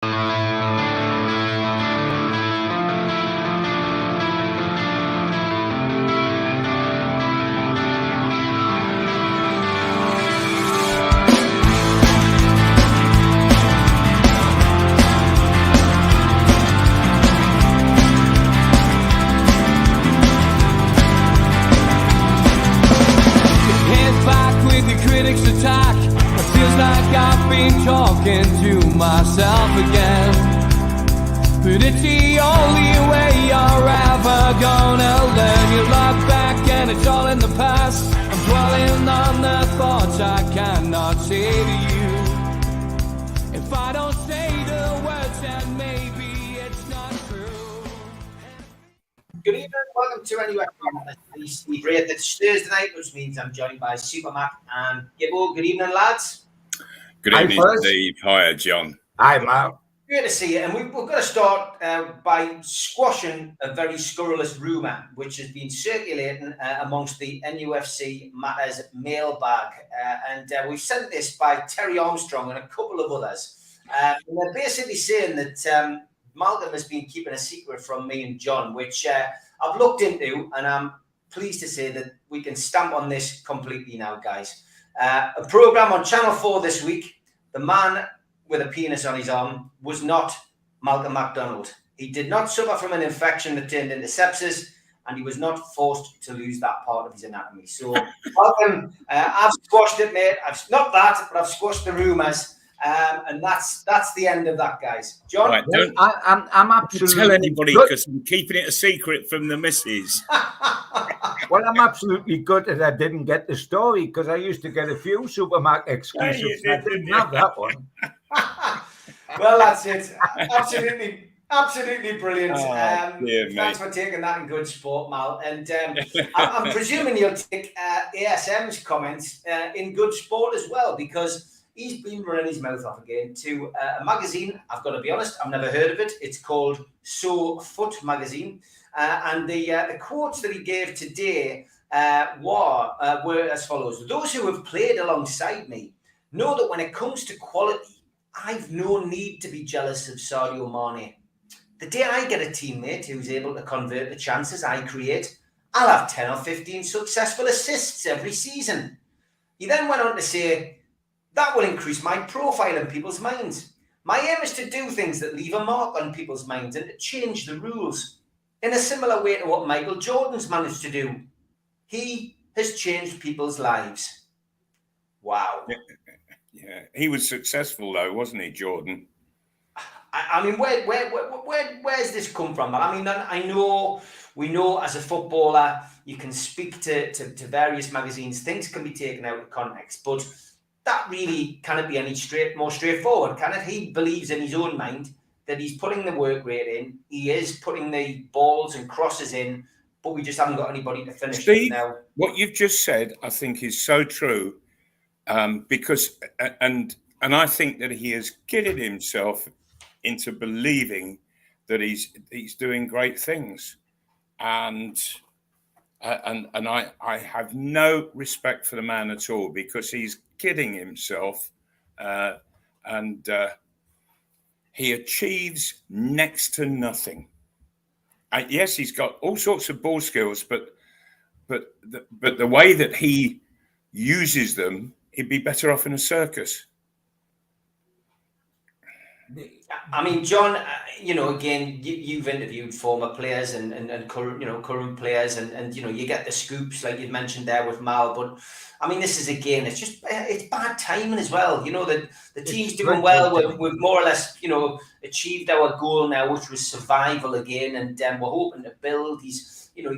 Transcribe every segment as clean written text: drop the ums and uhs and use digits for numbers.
Critics attack. It feels like I've been talking to myself again. But it's the only way you're ever gonna learn. You look back and it's all in the past. I'm dwelling on the thoughts I cannot say to you. If I don't say the words, then maybe it's not true. Good evening, welcome to NUFC. Steve Wraith. It's Thursday night, which means I'm joined by Supermac and Gibbo. Good evening, lads. Good evening, Steve. Hi, John. Hi, Mark. Great to see you. And we've got to start by squashing a very scurrilous rumour which has been circulating amongst the NUFC Matters mailbag. And we've sent this by Terry Armstrong and a couple of others. And they're basically saying that Malcolm has been keeping a secret from me and John, which I've looked into, and I'm pleased to say that we can stamp on this completely now, guys. A programme on Channel 4 this week, the man with a penis on his arm was not Malcolm MacDonald. He did not suffer from an infection that turned into sepsis, and he was not forced to lose that part of his anatomy. So, Malcolm, I've squashed it, mate. Not that, but I've squashed the rumours. And that's the end of that, guys. John, right, I'm absolutely tell anybody because I'm keeping it a secret from the missus. Well, I'm absolutely good that I didn't get the story because I used to get a few Supermac exclusives. I didn't have that one. Well, that's it. Absolutely brilliant. Thanks for taking that in good sport, Mal. And I'm presuming you'll take ASM's comments in good sport as well, because he's been running his mouth off again to a magazine. I've got to be honest, I've never heard of it. It's called So Foot Magazine. And the quotes that he gave today were as follows. Those who have played alongside me know that when it comes to quality, I've no need to be jealous of Sadio Mane. The day I get a teammate who's able to convert the chances I create, I'll have 10 or 15 successful assists every season. He then went on to say, that will increase my profile in people's minds. My aim is to do things that leave a mark on people's minds and to change the rules in a similar way to what Michael Jordan's managed to do. He has changed people's lives. Wow. Yeah, he was successful though, wasn't he, Jordan? I mean, where's this come from? I mean, we know as a footballer, you can speak to various magazines. Things can be taken out of context, but that really cannot be any more straightforward, can it? He believes in his own mind that he's putting the work rate in. He is putting the balls and crosses in, but we just haven't got anybody to finish Steve, it now. What you've just said, I think, is so true, because and I think that he has kidded himself into believing that he's doing great things, and I have no respect for the man at all, because he's kidding himself, and he achieves next to nothing. Yes, he's got all sorts of ball skills, but the way that he uses them, he'd be better off in a circus. I mean, John, again, you've interviewed former players and current players, and you get the scoops like you mentioned there with Mal. But I mean, this is again, it's bad timing as well. That the team's doing well. We've more or less achieved our goal now, which was survival again, and we're hoping to build. He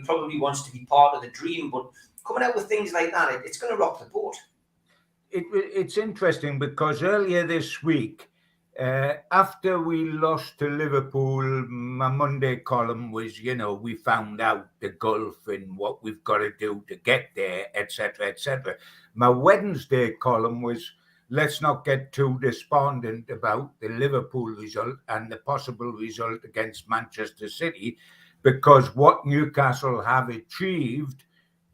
probably wants to be part of the dream, but coming out with things like that, it's going to rock the boat. It's interesting because earlier this week, after we lost to Liverpool, my Monday column was, we found out the gulf and what we've got to do to get there, etc., etc. My Wednesday column was, let's not get too despondent about the Liverpool result and the possible result against Manchester City, because what Newcastle have achieved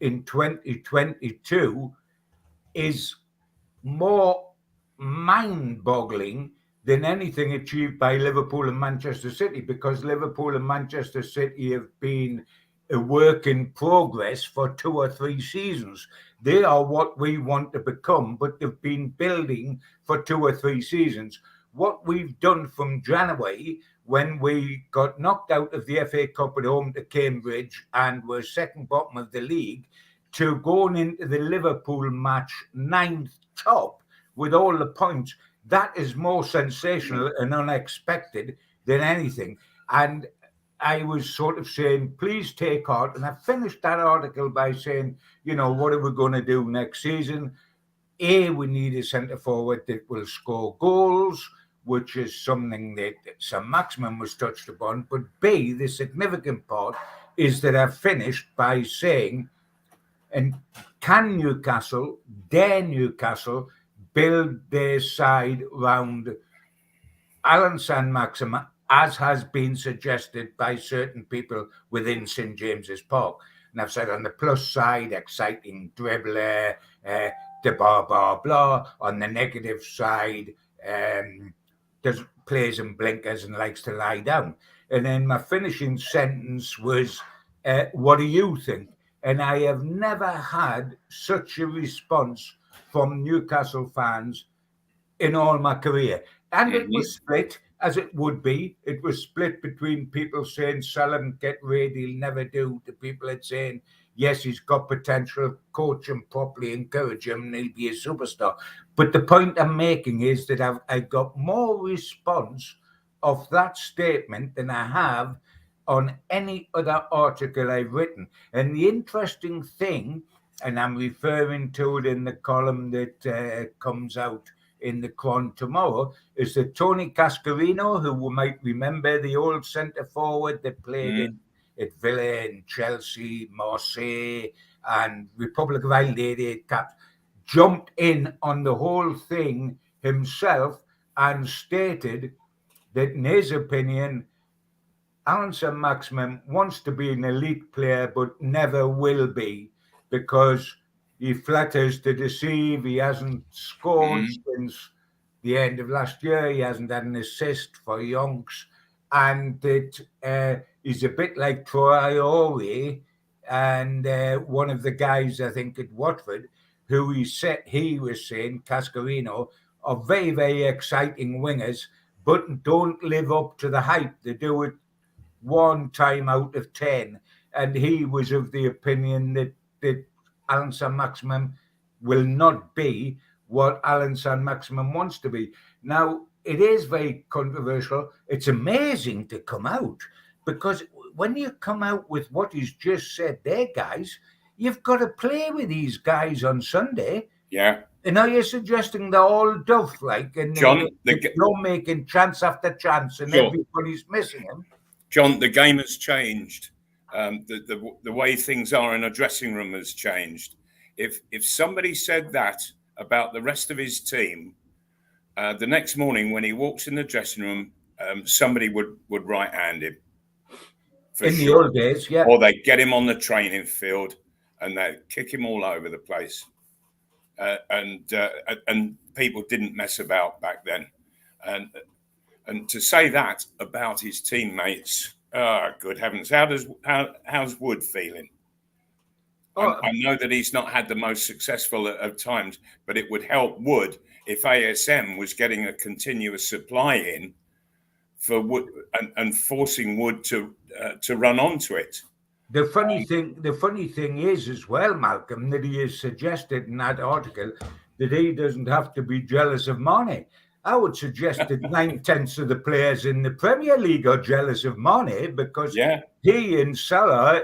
in 2022 is more mind-boggling than anything achieved by Liverpool and Manchester City, because Liverpool and Manchester City have been a work in progress for 2 or 3 seasons. They are what we want to become, but they've been building for 2 or 3 seasons. What we've done from January, when we got knocked out of the FA Cup at home to Cambridge and were second bottom of the league, to going into the Liverpool match 9th top with all the points, that is more sensational and unexpected than anything. And I was sort of saying, please take heart. And I finished that article by saying, what are we going to do next season? A, we need a centre forward that will score goals, which is something that Saint-Maximin was touched upon. But B, the significant part is that I've finished by saying, and can Newcastle, dare Newcastle, build their side round Alan Saint-Maximin, as has been suggested by certain people within St James's Park? And I've said on the plus side, exciting dribbler, blah, blah, blah. On the negative side, does plays in blinkers and likes to lie down. And then my finishing sentence was, what do you think? And I have never had such a response from Newcastle fans in all my career. And it was split, as it would be. It was split between people saying, sell him, get rid, he'll never do, to people that saying, yes, he's got potential, coach him properly, encourage him, and he'll be a superstar. But the point I'm making is that I've got more response of that statement than I have on any other article I've written. And the interesting thing, and I'm referring to it in the column that comes out in the Cron tomorrow, is that Tony Cascarino, who we might remember, the old centre forward that played at Villa and Chelsea, Marseille, and Republic of Ireland 88 caps, jumped in on the whole thing himself and stated that, in his opinion, Alan Saint-Maximin wants to be an elite player, but never will be, because he flatters to deceive. He hasn't scored since the end of last year. He hasn't had an assist for Yonks. And that he's a bit like Traore, and one of the guys, I think, at Watford, who he was saying, Cascarino, are very, very exciting wingers, but don't live up to the hype. They do it 1 time out of 10. And he was of the opinion that Alan Saint-Maximin will not be what Alan Saint-Maximin wants to be. Now, it is very controversial. It's amazing to come out, because when you come out with what he's just said there, guys, you've got to play with these guys on Sunday. Yeah. And are you suggesting they're all duff, like, and John, you're making chance after chance, and everybody's missing him? John, the game has changed. The way things are in a dressing room has changed. If somebody said that about the rest of his team, the next morning when he walks in the dressing room, somebody would right-hand him. In the old days, yeah. Or they get him on the training field and they kick him all over the place. And people didn't mess about back then. And to say that about his teammates, good heavens! How's Wood feeling? I know that he's not had the most successful of times, but it would help Wood if ASM was getting a continuous supply in for Wood and forcing Wood to run onto it. The funny thing is as well, Malcolm, that he has suggested in that article that he doesn't have to be jealous of Mane. I would suggest that 9/10 of the players in the Premier League are jealous of Mane, because he and Salah,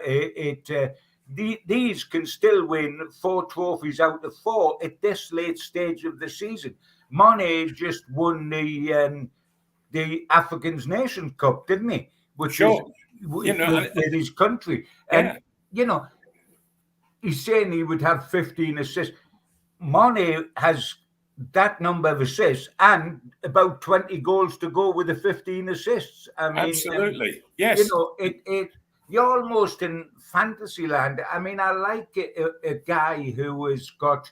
these can still win 4 trophies out of 4 at this late stage of the season. Mane just won the African Nations Cup, didn't he? Which is with his country. And, he's saying he would have 15 assists. Mane has that number of assists and about 20 goals to go with the 15 assists. I mean, absolutely. Yes. You're almost in fantasy land. I mean, I like a guy who has got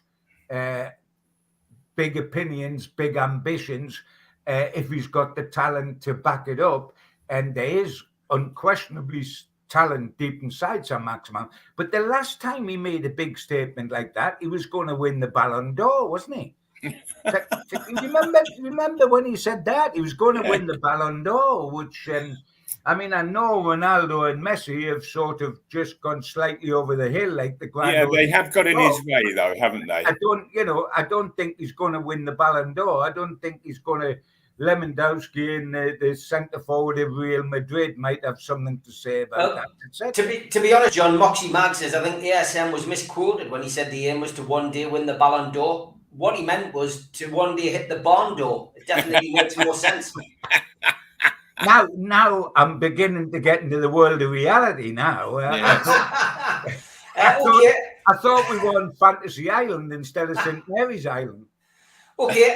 big opinions, big ambitions, if he's got the talent to back it up. And there is unquestionably talent deep inside Saint-Maximin. But the last time he made a big statement like that, he was going to win the Ballon d'Or, wasn't he? Remember when he said that? He was going to win the Ballon d'Or, which, I mean, I know Ronaldo and Messi have sort of just gone slightly over the hill, like the grand. Yeah, they have got in his way, though, haven't they? I don't think he's going to win the Ballon d'Or. I don't think he's going to. Lewandowski and the centre forward of Real Madrid might have something to say about that. To be honest, John, Moxie Mag says, I think ASM was misquoted when he said the aim was to one day win the Ballon d'Or. What he meant was to one day hit the barn door. It definitely makes more sense. Now I'm beginning to get into the world of reality now. I thought we were on Fantasy Island instead of St. Mary's Island. Okay,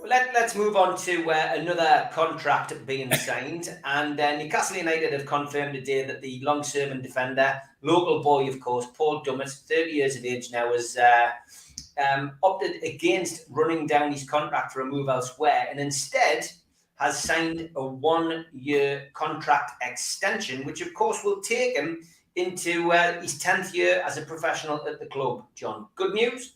let's move on to another contract being signed. And Newcastle United have confirmed today that the long-serving defender, local boy, of course, Paul Dummett, 30 years of age now, has opted against running down his contract for a move elsewhere and instead has signed a 1-year contract extension, which, of course, will take him into his 10th year as a professional at the club. John, good news?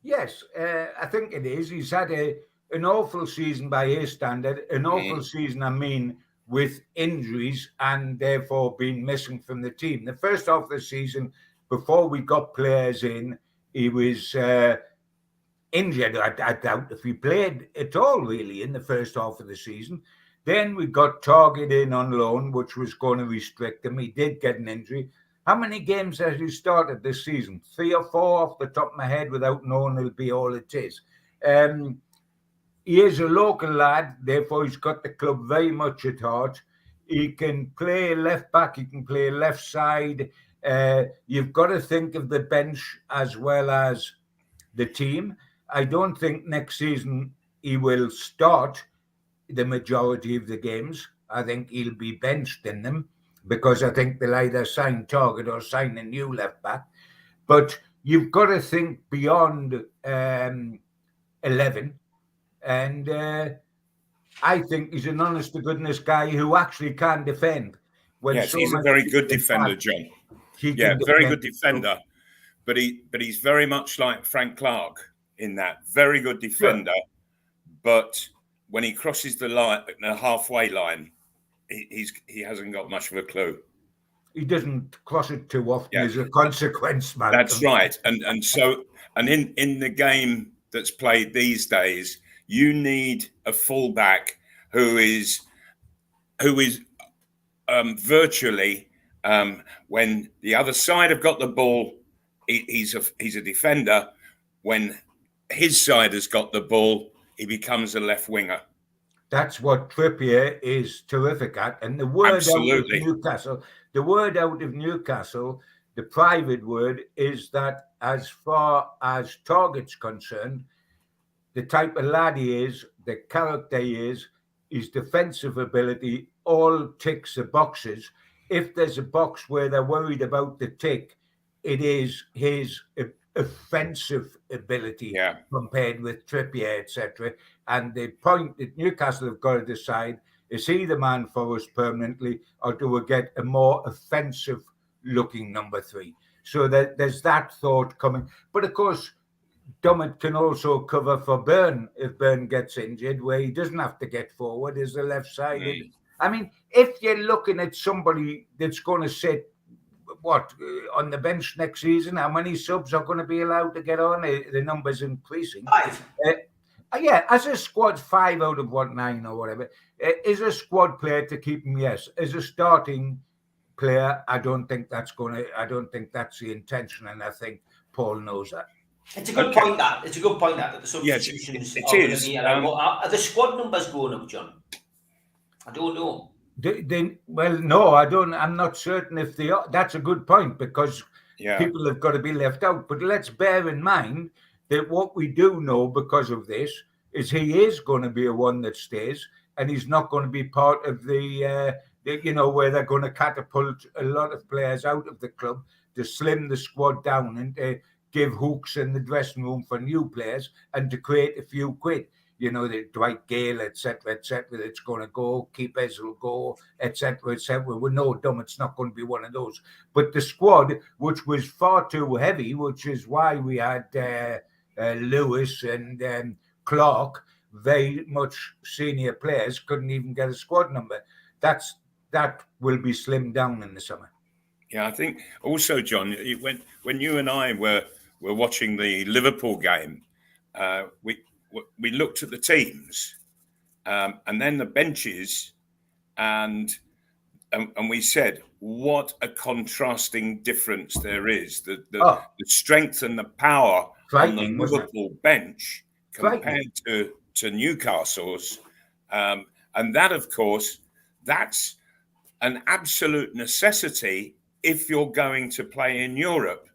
Yes, I think it is. He's had an awful season by his standard, an awful season, I mean, with injuries and therefore being missing from the team. The first half of the season, before we got players in, he was injured. I doubt if he played at all, really, in the first half of the season. Then we got Target in on loan, which was going to restrict him. He did get an injury. How many games has he started this season? 3 or 4 off the top of my head without knowing it'll be all it is. He is a local lad, therefore he's got the club very much at heart. He can play left back, he can play left side. You've got to think of the bench as well as the team. I don't think next season he will start the majority of the games. I think he'll be benched in them because I think they'll either sign Target or sign a new left back. But you've got to think beyond 11. And I think he's an honest-to-goodness guy who actually can defend. Yes, he's a very good defender, John. Yeah, very good defender. But he's very much like Frank Clark in that. Very good defender. Sure. But when he crosses the line, the halfway line, he hasn't got much of a clue. He doesn't cross it too often as a consequence, man. That's right. And in the game that's played these days, you need a fullback who is virtually when the other side have got the ball, he's a defender. When his side has got the ball, he becomes a left winger. That's what Trippier is terrific at. And the word Absolutely. out of Newcastle, the private word is that as far as Target's concerned, the type of lad he is, the character he is, his defensive ability, all ticks the boxes. If there's a box where they're worried about the tick, it is his offensive ability compared with Trippier, etc. And the point that Newcastle have got to decide, is he the man for us permanently, or do we get a more offensive-looking number 3? So there's that thought coming. But, of course, Dummett can also cover for Byrne if Byrne gets injured, where he doesn't have to get forward as the left side. I mean, if you're looking at somebody that's going to sit, on the bench next season, how many subs are going to be allowed to get on? The number's increasing. 5. As a squad, 5 out of 9 or whatever. Is a squad player to keep him? Yes. As a starting player, I don't think that's the intention, and I think Paul knows that. It's a good point that the substitutions are going to be. Are the squad numbers going up, John? I don't know. Well, no, I don't. I'm not certain if they are. That's a good point, because people have got to be left out. But let's bear in mind that what we do know because of this is he is going to be a one that stays, and he's not going to be part of the where they're going to catapult a lot of players out of the club to slim the squad down and give hooks in the dressing room for new players and to create a few quid. you know, the Dwight Gale, etc., that's going to go, keepers will go, etc., etc. We know Dummett's not going to be one of those. But the squad, which was far too heavy, which is why we had Lewis and Clark, very much senior players, couldn't even get a squad number. That will be slimmed down in the summer. Yeah, I think also, John, when you and I were watching the Liverpool game, we looked at the teams and then the benches, and we said, what a contrasting difference there is. The strength and the power on the Liverpool bench compared to Newcastle's. And that, of course, that's an absolute necessity if you're going to play in Europe.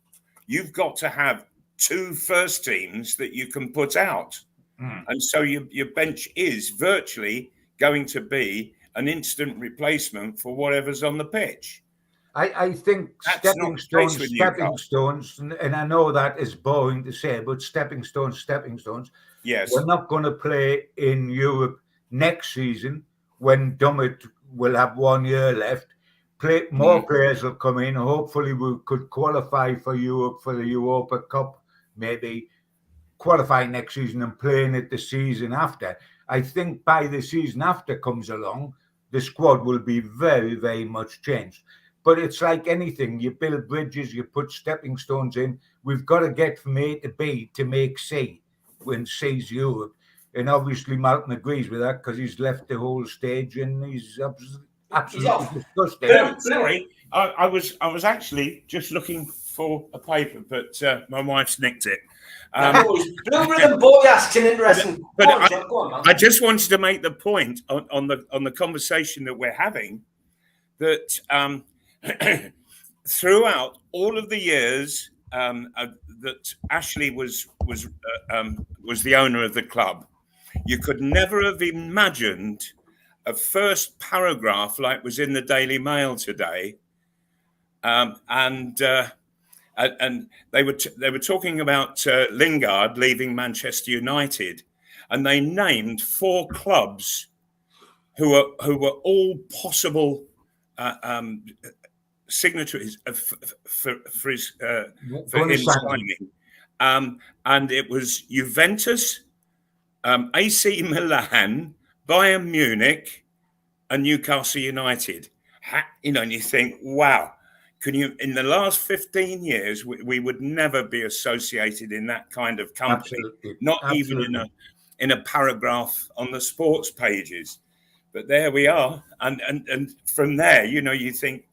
You've got to have 2 first teams that you can put out. And so your bench is virtually going to be an instant replacement for whatever's on the pitch. I think stepping stones, and I know that is boring to say, but stepping stones. Yes. We're not going to play in Europe next season when Dummett will have 1 year left. More players will come in. Hopefully we could qualify for Europe, for the Europa Cup, maybe qualify next season and playing it the season after. I think by the season after comes along, the squad will be very, very much changed. But it's like anything. You build bridges, you put stepping stones in. We've got to get from A to B to make C when C's Europe. And obviously Malcolm agrees with that because he's left the whole stage and he's absolutely disgusted. Sorry, I was actually just looking for a paper, but my wife's nicked it. Blue Ribbon Boy asked an interesting. I just wanted to make the point on the conversation that we're having that throughout all of the years that Ashley was the owner of the club, you could never have imagined a first paragraph like was in the Daily Mail today, and they were talking about Lingard leaving Manchester United, and they named 4 clubs who were all possible signatories for him signing, and it was Juventus, AC Milan, Bayern Munich, and Newcastle United. And you think, wow, in the last 15 years, we would never be associated in that kind of company, even in a paragraph on the sports pages. But there we are. And from there, you think,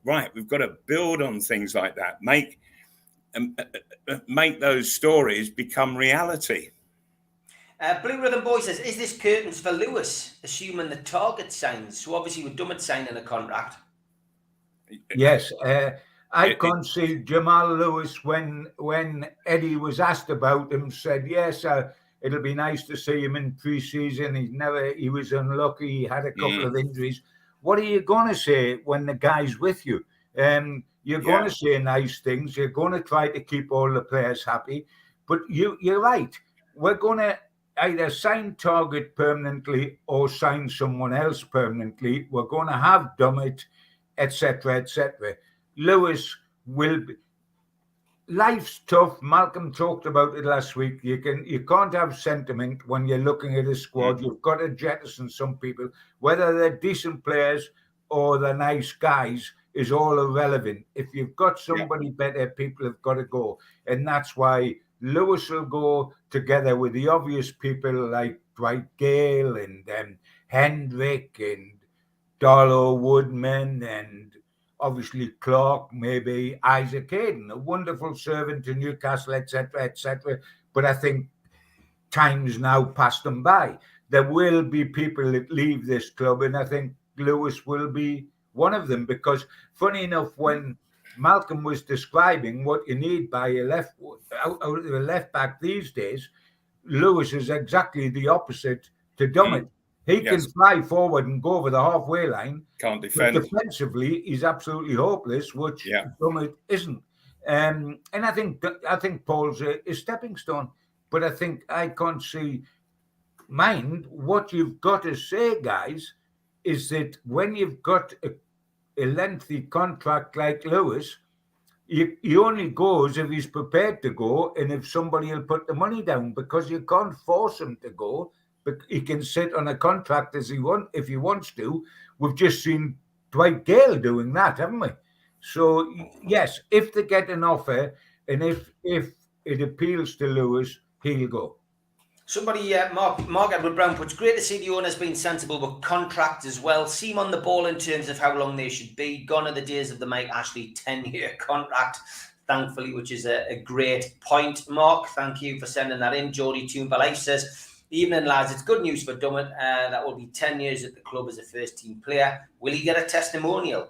right, we've got to build on things like that, make those stories become reality. Blue Rhythm Boy says, is this curtains for Lewis, assuming the target signs? So obviously with Dummett signing a contract. Yes, I can't see Jamal Lewis when Eddie was asked about him, said, yes, it'll be nice to see him in pre-season. He was unlucky. He had a couple of injuries. What are you going to say when the guy's with you? You're going to say nice things. You're going to try to keep all the players happy. But you're right. We're going to either sign Target permanently or sign someone else permanently. We're going to have Dummett, etc., etc. Lewis will be. Life's tough. Malcolm talked about it last week. You can't have sentiment when you're looking at a squad. You've got to jettison some people. Whether they're decent players or they're nice guys is all irrelevant. If you've got somebody better, people have got to go. And that's why Lewis will go together with the obvious people like Dwight Gale and Hendrick and Darlow Woodman and obviously Clark, maybe Isaac Hayden, a wonderful servant to Newcastle, etc., etc. But I think time's now passed them by. There will be people that leave this club, and I think Lewis will be one of them, because funny enough, when Malcolm was describing what you need by a left back these days, Lewis is exactly the opposite to Dummett. He can fly forward and go over the halfway line. Can't defend. But defensively, he's absolutely hopeless, which Dummett isn't. And I think Paul's a stepping stone. But I can't see mind, what you've got to say, guys, is that when you've got a lengthy contract like Lewis, he only goes if he's prepared to go and if somebody will put the money down, because you can't force him to go. But he can sit on a contract if he wants to. We've just seen Dwight Gale doing that, haven't we? So yes, if they get an offer and if it appeals to Lewis, he'll go. Somebody, Mark Edward Brown puts, great to see the owner's been sensible with contract as well. Seem on the ball in terms of how long they should be. Gone are the days of the Mike Ashley 10-year contract, thankfully, which is a great point. Mark, thank you for sending that in. Geordie Toomba Life says, evening lads, it's good news for Dummett. That will be 10 years at the club as a first-team player. Will he get a testimonial?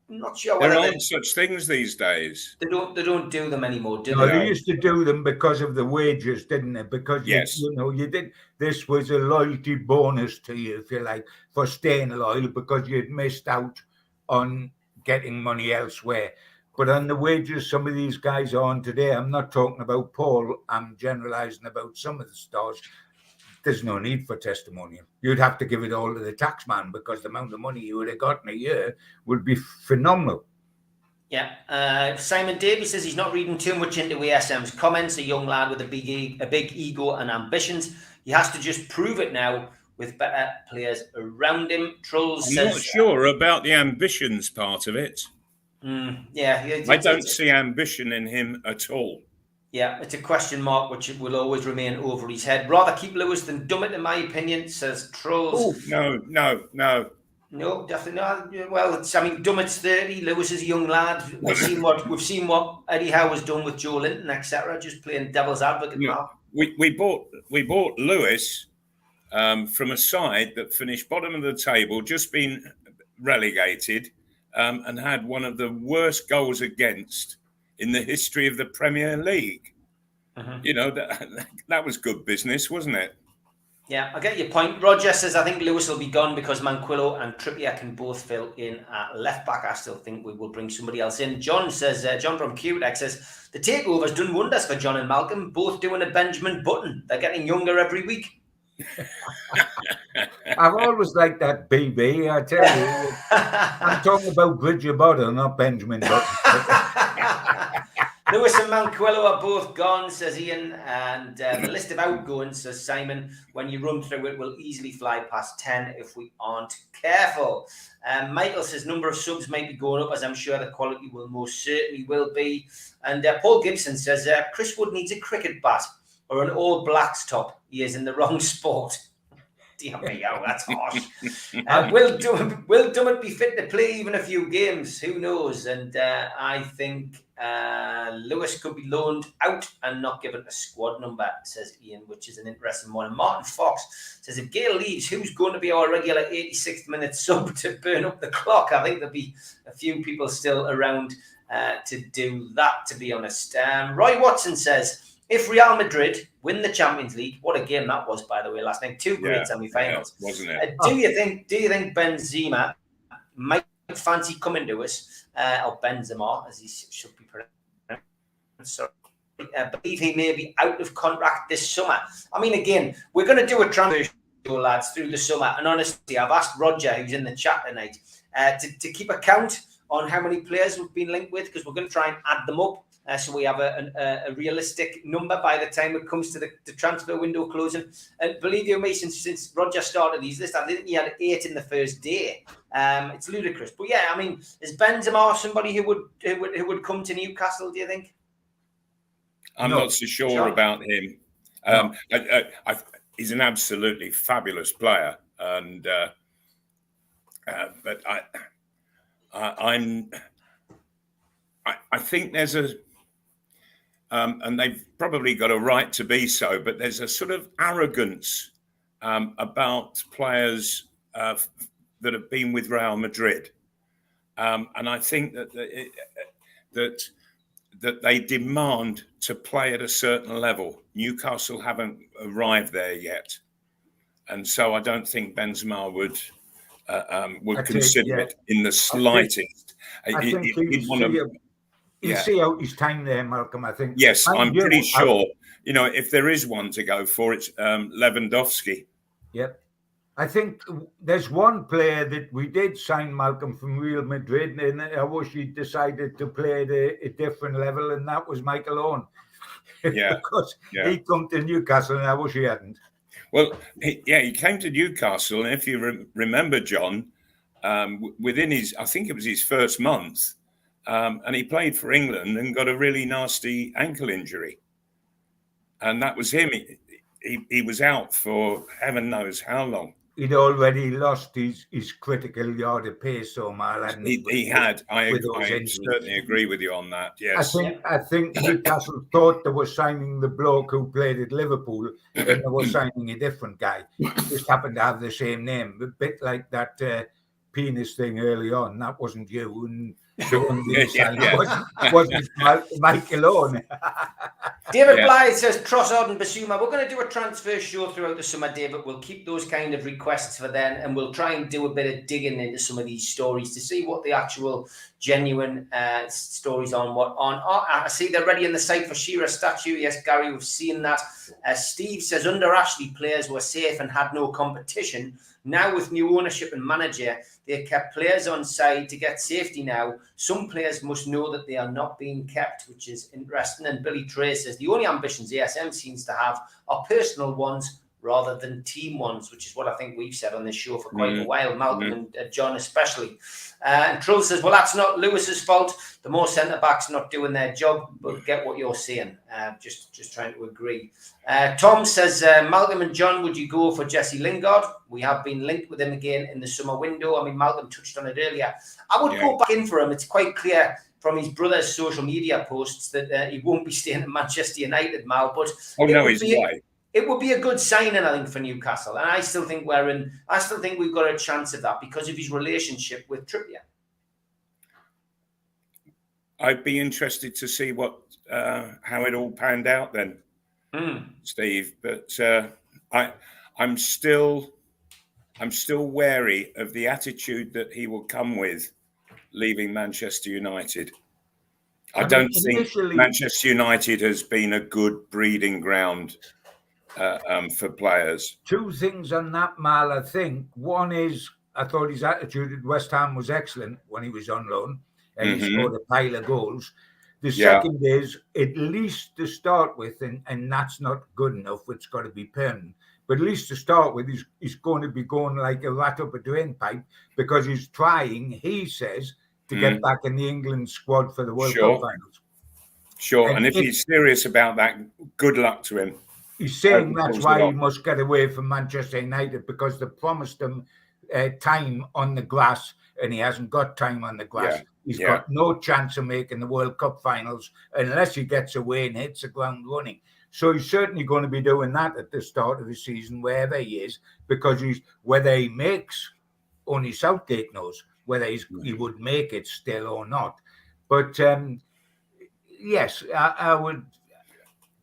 I'm not sure. There aren't such things these days. They don't do them anymore, do No, they? they used to do them because of the wages, didn't they? Because you did. This was a loyalty bonus to you, if you like, for staying loyal, because you'd missed out on getting money elsewhere. But on the wages some of these guys are on today, I'm not talking about Paul. I'm generalising about some of the stars. There's no need for testimonial. You'd have to give it all to the taxman, because the amount of money you would have got in a year would be phenomenal. Yeah. Simon Davies says he's not reading too much into ASM's comments. A young lad with a big ego and ambitions. He has to just prove it now with better players around him. Trolls says, not sure about the ambitions part of it. I don't see ambition in him at all. Yeah, it's a question mark which will always remain over his head. Rather keep Lewis than Dummett, in my opinion, says Trolls. Oh, no. No, definitely not. Well, Dummett's 30, Lewis is a young lad. We've seen what Eddie Howe has done with Joe Linton, etc. Just playing devil's advocate now. We bought Lewis from a side that finished bottom of the table, just been relegated, and had one of the worst goals against in the history of the Premier League. You know, that was good business, wasn't it? Yeah, I get your point. Roger says, I think Lewis will be gone because Manquillo and Trippier can both fill in at left back. I still think we will bring somebody else in. John says, John from QTech says, the takeover's done wonders for John and Malcolm, both doing a Benjamin Button. They're getting younger every week. I've always liked that BB, I tell you. I'm talking about Bridger Button, not Benjamin Button. Lewis and Manquillo are both gone, says Ian, and the list of outgoings, says Simon, when you run through it, will easily fly past 10 if we aren't careful. Michael says number of subs might be going up, as I'm sure the quality will most certainly will be. And Paul Gibson says Chris Wood needs a cricket bat or an All Blacks top. He is in the wrong sport. Dear me, that's harsh. Will Dummett be fit to play even a few games? Who knows? And I think Lewis could be loaned out and not given a squad number, says Ian, which is an interesting one. And Martin Fox says, if Gale leaves, who's going to be our regular 86th minute sub to burn up the clock? I think there'll be a few people still around to do that, to be honest. Roy Watson says, if Real Madrid win the Champions League, what a game that was, by the way, last night. Two great semi-finals. Wasn't it? Do you think Benzema might fancy coming to us, or Benzema, as he should be pronounced? Sorry. Believe he may be out of contract this summer. I mean, again, we're going to do a transfer show, lads, through the summer. And honestly, I've asked Roger, who's in the chat tonight, to keep a count on how many players we've been linked with, because we're going to try and add them up. So we have a realistic number by the time it comes to the transfer window closing. And believe you me, since Roger started these lists, I think he had 8 in the first day. It's ludicrous, but yeah, I mean, is Benzema somebody who would come to Newcastle? Do you think? I'm not so sure about him. He's an absolutely fabulous player, and but I think there's a. And they've probably got a right to be so, but there's a sort of arrogance about players that have been with Real Madrid, and I think that they demand to play at a certain level. Newcastle haven't arrived there yet, and so I don't think Benzema would consider it in the slightest. He'll see out his time there, Malcolm, I think. Yes, I'm pretty sure. if there is one to go for, it's Lewandowski. Yep. I think there's one player that we did sign, Malcolm, from Real Madrid, and I wish he decided to play at a different level, and that was Michael Owen. Yeah. Because he come to Newcastle, and I wish he hadn't. Well, he came to Newcastle, and if you remember, John, within I think it was his first month, and he played for England and got a really nasty ankle injury. And that was him. He was out for heaven knows how long. He'd already lost his critical yard of pace, so Mal, hadn't he? He had. I certainly agree with you on that. Yes. I think Newcastle thought they were signing the bloke who played at Liverpool, and they were signing a different guy. Just happened to have the same name, a bit like that penis thing early on. That wasn't you, and wasn't Michael Owen. David Blythe says, Trossard and Basuma, we're going to do a transfer show throughout the summer, David. We'll keep those kind of requests for then, and we'll try and do a bit of digging into some of these stories to see what the actual genuine stories on what on. Oh, I see they're ready in the site for Shearer statue. Yes, Gary, we've seen that. Steve says, under Ashley, players were safe and had no competition. Now with new ownership and manager, they kept players on side to get safety now. Some players must know that they are not being kept, which is interesting. And Billy Trey says the only ambitions ASM seems to have are personal ones rather than team ones, which is what I think we've said on this show for quite a while, Malcolm and John especially. And Trull says, well, that's not Lewis's fault. The more centre-backs not doing their job, but get what you're saying. Just trying to agree. Tom says, Malcolm and John, would you go for Jesse Lingard? We have been linked with him again in the summer window. I mean, Malcolm touched on it earlier. I would go back in for him. It's quite clear from his brother's social media posts that he won't be staying at Manchester United, Mal. But it would be a good signing, I think, for Newcastle. And I still think we've got a chance of that because of his relationship with Trippier. I'd be interested to see how it all panned out then, Steve. But I'm still wary of the attitude that he will come with leaving Manchester United. I don't think Manchester United has been a good breeding ground for players. Two things on that, Mal, I think. One is, I thought his attitude at West Ham was excellent when he was on loan, and he scored a pile of goals. The second is, at least to start with, and that's not good enough, it's got to be permanent, but at least to start with, he's going to be going like a rat up a drain pipe because he's trying, he says, to get back in the England squad for the World Cup finals. Sure, and if he's serious about that, good luck to him. He's saying that's why he must get away from Manchester United because they promised him time on the grass and he hasn't got time on the grass. He's got no chance of making the World Cup finals unless he gets away and hits the ground running. So he's certainly going to be doing that at the start of the season, wherever he is, because whether he makes, only Southgate knows whether he would make it still or not. But yes, I would.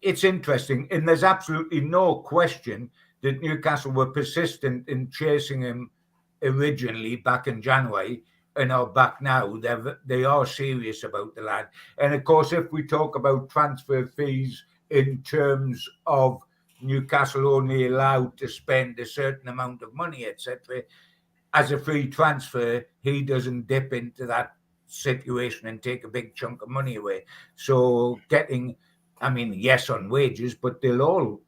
It's interesting, and there's absolutely no question that Newcastle were persistent in chasing him originally back in January and are back now. They are serious about the lad. And of course, if we talk about transfer fees in terms of Newcastle only allowed to spend a certain amount of money, etc., as a free transfer, he doesn't dip into that situation and take a big chunk of money away. So yes, on wages, but they'll all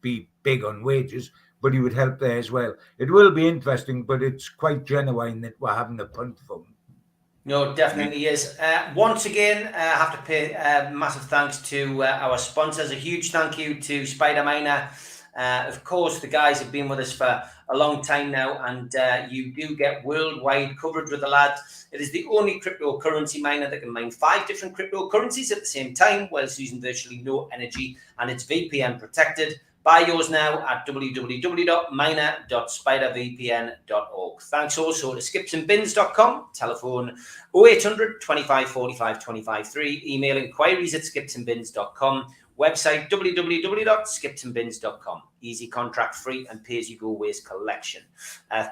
be big on wages, but he would help there as well. It will be interesting, but it's quite genuine that we're having a punt for him. No, it definitely is. Once again, I have to pay massive thanks to our sponsors. A huge thank you to Spider Miner. Of course, the guys have been with us for a long time now, and you do get worldwide coverage with the lad. It is the only cryptocurrency miner that can mine 5 different cryptocurrencies at the same time whilst using virtually no energy, and it's VPN protected. Buy yours now at www.miner.spidervpn.org. Thanks also to skipsandbins.com, telephone 0800 25 45 25 3, email inquiries at skipsandbins.com. Website www.skipsandbins.com. Easy, contract free and pay-as-you-go waste collection.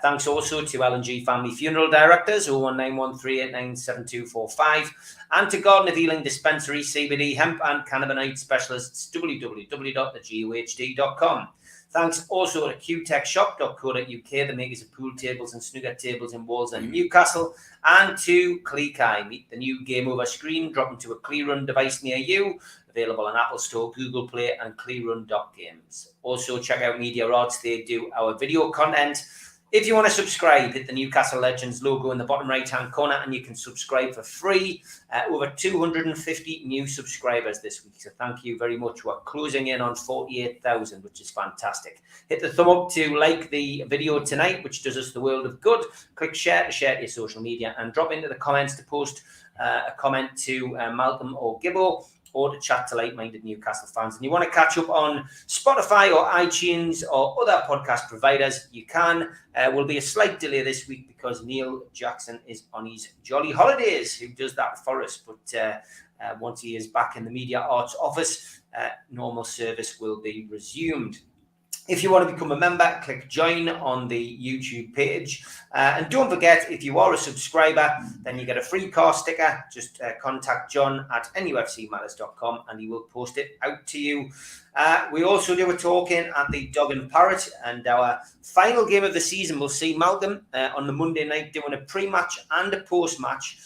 Thanks also to L&G Family Funeral Directors 01913897245 and to Garden of Healing Dispensary CBD Hemp and Cannabinoid Specialists www.thegohd.com. Thanks also to qtechshop.co.uk, the makers of pool tables and snooker tables in Walls and Newcastle, and to Cleek-Eye. Meet the new Game Over screen, drop into a ClearRun device near you. Available on Apple Store, Google Play, and ClearRun.games. Also, check out Media Arts. They do our video content. If you want to subscribe, hit the Newcastle Legends logo in the bottom right-hand corner, and you can subscribe for free. Over 250 new subscribers this week. So thank you very much. We're closing in on 48,000, which is fantastic. Hit the thumb up to like the video tonight, which does us the world of good. Click share to share to your social media, and drop into the comments to post a comment to Malcolm or Gibbo, or to chat to like-minded Newcastle fans. And you want to catch up on Spotify or iTunes or other podcast providers, you can. Will be a slight delay this week because Neil Jackson is on his jolly holidays, who does that for us. But once he is back in the Media Arts office, normal service will be resumed. If you want to become a member, click join on the YouTube page. And don't forget, if you are a subscriber, then you get a free car sticker. Just contact John at NUFCmatters.com and he will post it out to you. We also do a talking at the Dog and Parrot, and our final game of the season will see Malcolm on the Monday night doing a pre-match and a post-match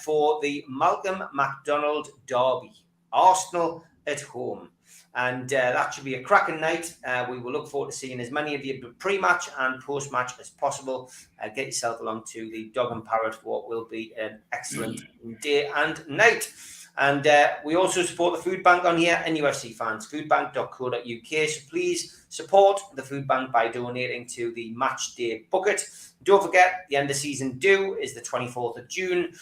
for the Malcolm MacDonald Derby. Arsenal at home. And that should be a cracking night. We will look forward to seeing as many of you pre-match and post-match as possible. Get yourself along to the Dog and Parrot for what will be an excellent day and night. And we also support the food bank on here, NUFC fans, foodbank.co.uk. So please support the food bank by donating to the match day bucket. Don't forget, the end of season due is the 24th of June.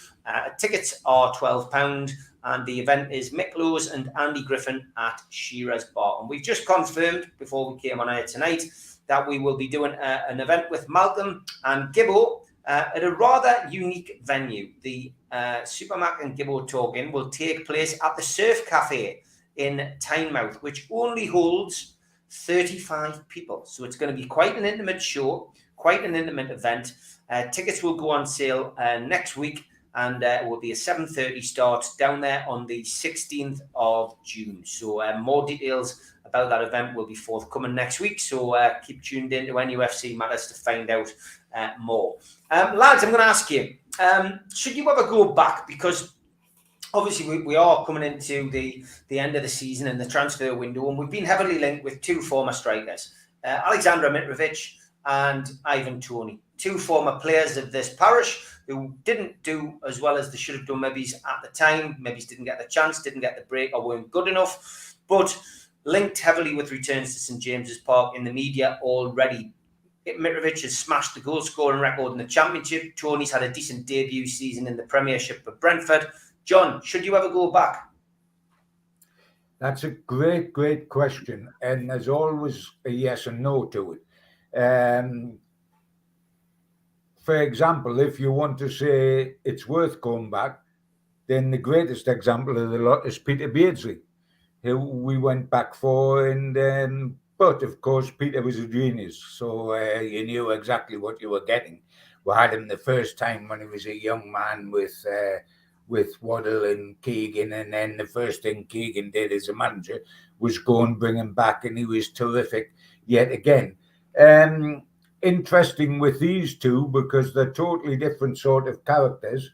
Tickets are £12. And the event is Mick Lowes and Andy Griffin at Shearer's Bar. And we've just confirmed before we came on air tonight that we will be doing an event with Malcolm and Gibbo at a rather unique venue. The Supermac and Gibbo talking will take place at the Surf Cafe in Tynemouth, which only holds 35 people. So it's going to be quite an intimate show, quite an intimate event. Tickets will go on sale next week. And it will be a 7:30 start down there on the 16th of June. So more details about that event will be forthcoming next week. So keep tuned in to NUFC Matters to find out more. Lads, I'm going to ask you, should you ever go back? Because obviously we are coming into the end of the season and the transfer window, and we've been heavily linked with two former strikers, Alexander Mitrovic and Ivan Toney, two former players of this parish who didn't do as well as they should have done maybe at the time, maybe didn't get the chance, didn't get the break, or weren't good enough, but linked heavily with returns to St James's Park in the media already. Mitrovic has smashed the goal-scoring record in the Championship. Tony's had a decent debut season in the Premiership with Brentford. John, should you ever go back? That's a great question. And there's always a yes and no to it. For example, if you want to say it's worth going back, then the greatest example of the lot is Peter Beardsley, who we went back for. And but of course, Peter was a genius, so you knew exactly what you were getting. We had him the first time when he was a young man with Waddle and Keegan, and then the first thing Keegan did as a manager was go and bring him back, and he was terrific yet again. Interesting with these two because they're totally different sort of characters.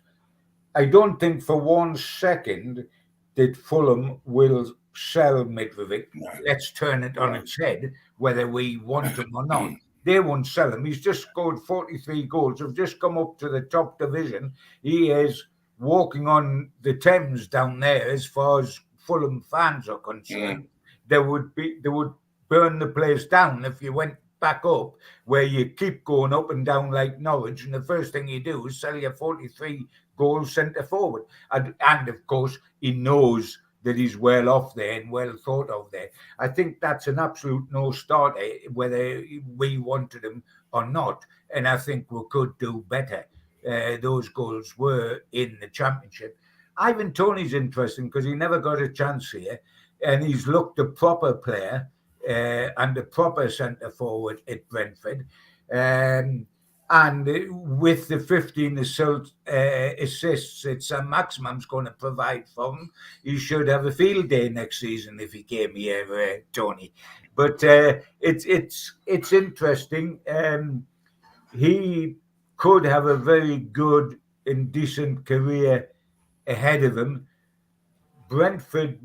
I don't think for 1 second that Fulham will sell Mitrovic. Let's turn it on its head, whether we want him or not. They won't sell him. He's just scored 43 goals. Have just come up to the top division. He is walking on the Thames down there as far as Fulham fans are concerned. They would burn the place down if you went back up, where you keep going up and down like Norwich, and the first thing you do is sell your 43 goal centre forward. And of course, he knows that he's well off there and well thought of there. I think that's an absolute no-starter, whether we wanted him or not. And I think we could do better. Those goals were in the Championship. Ivan Toney's interesting because he never got a chance here. and he's looked a proper player and a proper centre forward at Brentford. And with the 15 assists that Saint-Maximin's going to provide for him, he should have a field day next season if he came here, Tony. But it's interesting. He could have a very good and decent career ahead of him. Brentford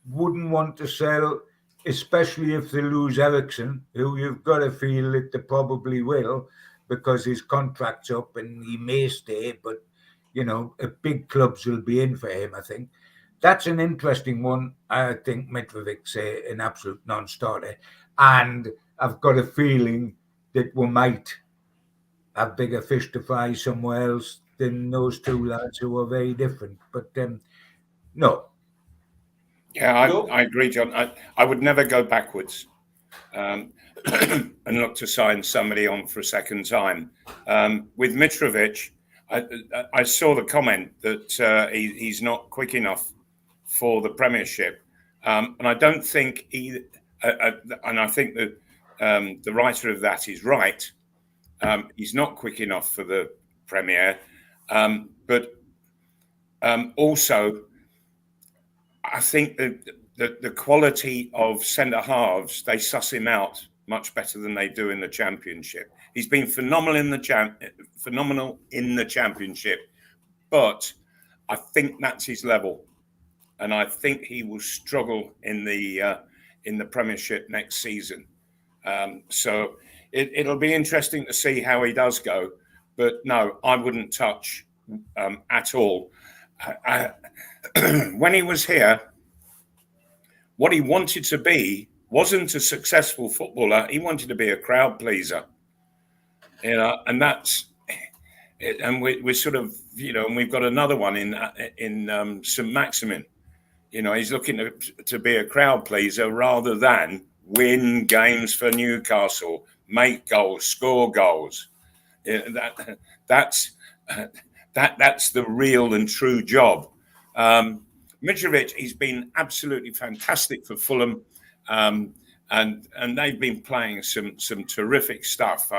wouldn't want to sell, especially if they lose Eriksson, who you've got to feel that they probably will, because his contract's up and he may stay, but, big clubs will be in for him, I think. That's an interesting one. I think Mitrovic's an absolute non-starter. And I've got a feeling that we might have bigger fish to fry somewhere else than those two lads who are very different. But no. Yeah, I agree, John. I would never go backwards and look to sign somebody on for a second time. With Mitrovic, I saw the comment that he's not quick enough for the Premiership, and I don't think and I think that the writer of that is right. He's not quick enough for the Premier, but also I think that the quality of centre halves, they suss him out much better than they do in the Championship. He's been phenomenal in the Championship, but I think that's his level, and I think he will struggle in the Premiership next season. So it'll be interesting to see how he does go. But no, I wouldn't touch at all. When he was here, what he wanted to be wasn't a successful footballer. He wanted to be a crowd pleaser, and that's it. And we're sort of, and we've got another one in Saint-Maximin. He's looking to be a crowd pleaser rather than win games for Newcastle, make goals, score goals. That's the real and true job. Mitrovic, he's been absolutely fantastic for Fulham, and they've been playing some terrific stuff.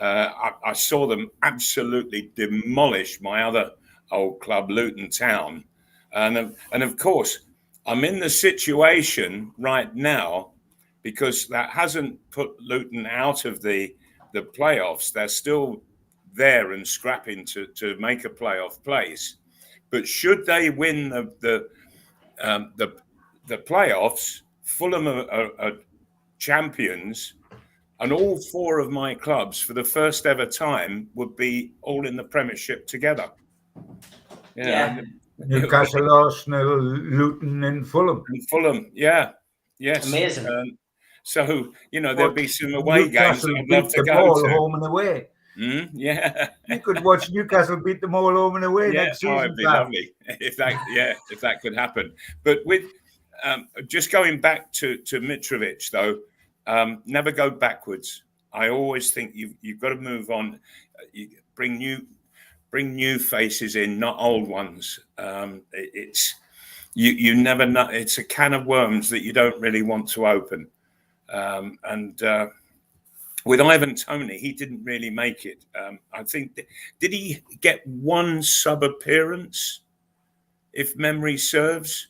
I saw them absolutely demolish my other old club, Luton Town, and of course I'm in the situation right now because that hasn't put Luton out of the playoffs. They're still there and scrapping to make a playoff place. But should they win the playoffs, Fulham are champions, and all four of my clubs for the first ever time would be all in the Premiership together. Yeah. Newcastle, Arsenal, Luton, and Fulham. Yes. Amazing. So there'll be some away games that I'd love to go to. Home and away. Yeah, you could watch Newcastle beat them all home and away next season. It'd be lovely if that could happen. But with just going back to Mitrovic though, never go backwards. I always think you've got to move on. You bring new faces in, not old ones. It's you never know. It's a can of worms that you don't really want to open. With Ivan Toney, he didn't really make it. I think, did he get one sub-appearance, if memory serves?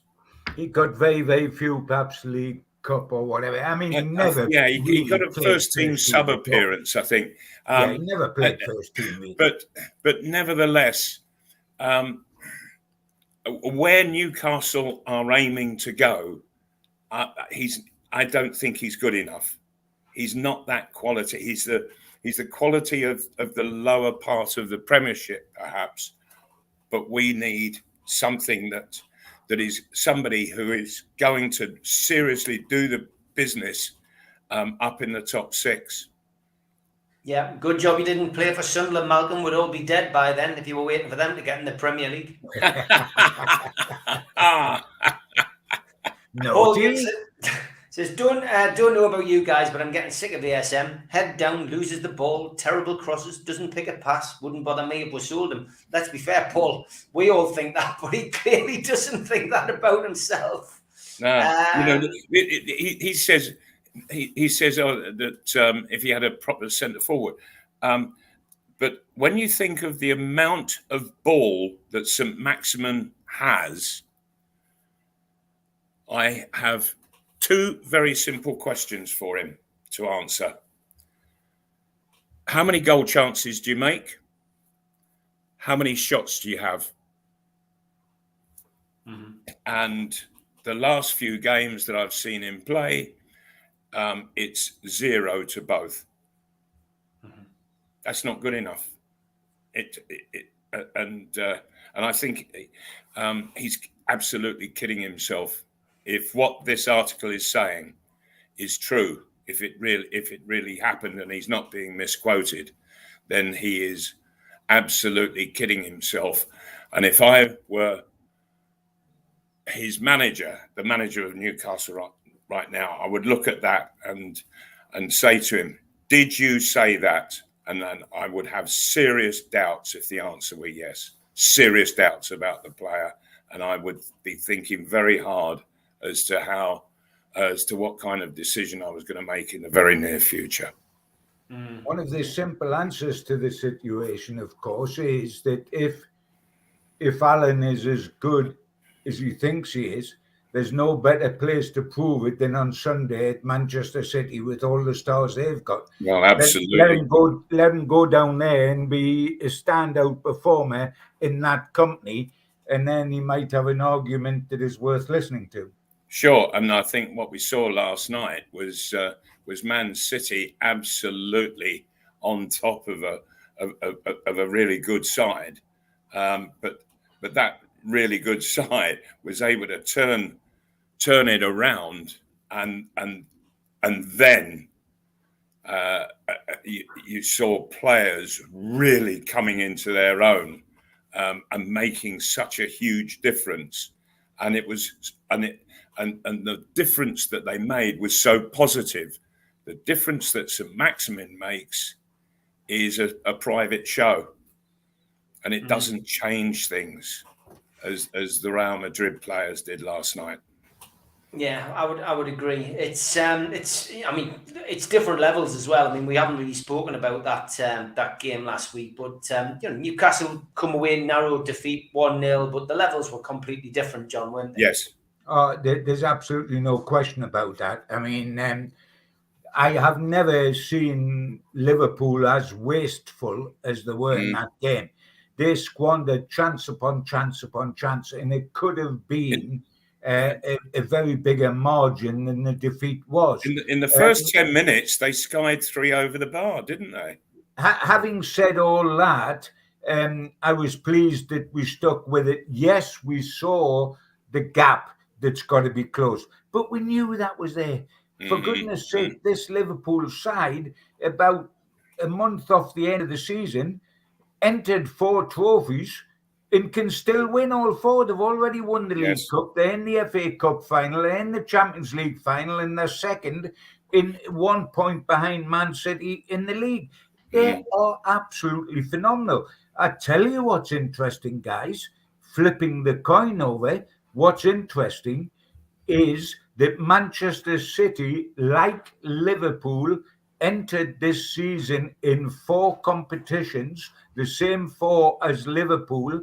He got very, very few, perhaps League Cup or whatever. I mean, he never. Yeah, he got a first-team sub-appearance, I think. He never played first-team. Really. But nevertheless, where Newcastle are aiming to go, I don't think he's good enough. He's not that quality. He's the quality of the lower part of the Premiership, perhaps. But we need something that is somebody who is going to seriously do the business up in the top six. Yeah, good job you didn't play for Sunderland, Malcolm. We'd all be dead by then if you were waiting for them to get in the Premier League. No, says, don't know about you guys, but I'm getting sick of ASM. Head down, loses the ball, terrible crosses, doesn't pick a pass. Wouldn't bother me if we sold him. Let's be fair, Paul. We all think that, but he clearly doesn't think that about himself. He says that if he had a proper centre forward, but when you think of the amount of ball that Saint-Maximin has, I have two very simple questions for him to answer. How many goal chances do you make? How many shots do you have? Mm-hmm. And the last few games that I've seen him play, it's 0 to both. Mm-hmm. That's not good enough. And I think he's absolutely kidding himself. If what this article is saying is true, if it really happened and he's not being misquoted, then he is absolutely kidding himself. And if I were his manager, the manager of Newcastle right now, I would look at that and say to him, did you say that? And then I would have serious doubts if the answer were yes, serious doubts about the player. And I would be thinking very hard as to what kind of decision I was going to make in the very near future. One of the simple answers to the situation, of course, is that if Alan is as good as he thinks he is, there's no better place to prove it than on Sunday at Manchester City with all the stars they've got. Well, absolutely. Let him go down there and be a standout performer in that company, and then he might have an argument that is worth listening to. Sure, and I think what we saw last night was Man City absolutely on top of a really good side, but that really good side was able to turn it around, and then you saw players really coming into their own and making such a huge difference, and the difference that they made was so positive. The difference that Saint-Maximin makes is a private show, and it doesn't change things as the Real Madrid players did last night. Yeah, I would agree. It's different levels as well. I mean, we haven't really spoken about that game last week, but Newcastle come away narrow defeat 1-0, but the levels were completely different, John, weren't they? Yes. There's absolutely no question about that. I mean, I have never seen Liverpool as wasteful as they were in that game. They squandered chance upon chance upon chance, and it could have been a very bigger margin than the defeat was. In the first 10 minutes, they skied 3 over the bar, didn't they? Having said all that, I was pleased that we stuck with it. Yes, we saw the gap that's got to be closed, but we knew that was there. For goodness sake, this Liverpool side, about a month off the end of the season, entered 4 trophies and can still win all 4. They've already won the League Cup. They're in the FA Cup final. They're in the Champions League final, and they're second in 1 point behind Man City in the league. They are absolutely phenomenal. I tell you what's interesting, guys, flipping the coin over, what's interesting is that Manchester City, like Liverpool, entered this season in 4 competitions, the same 4 as Liverpool,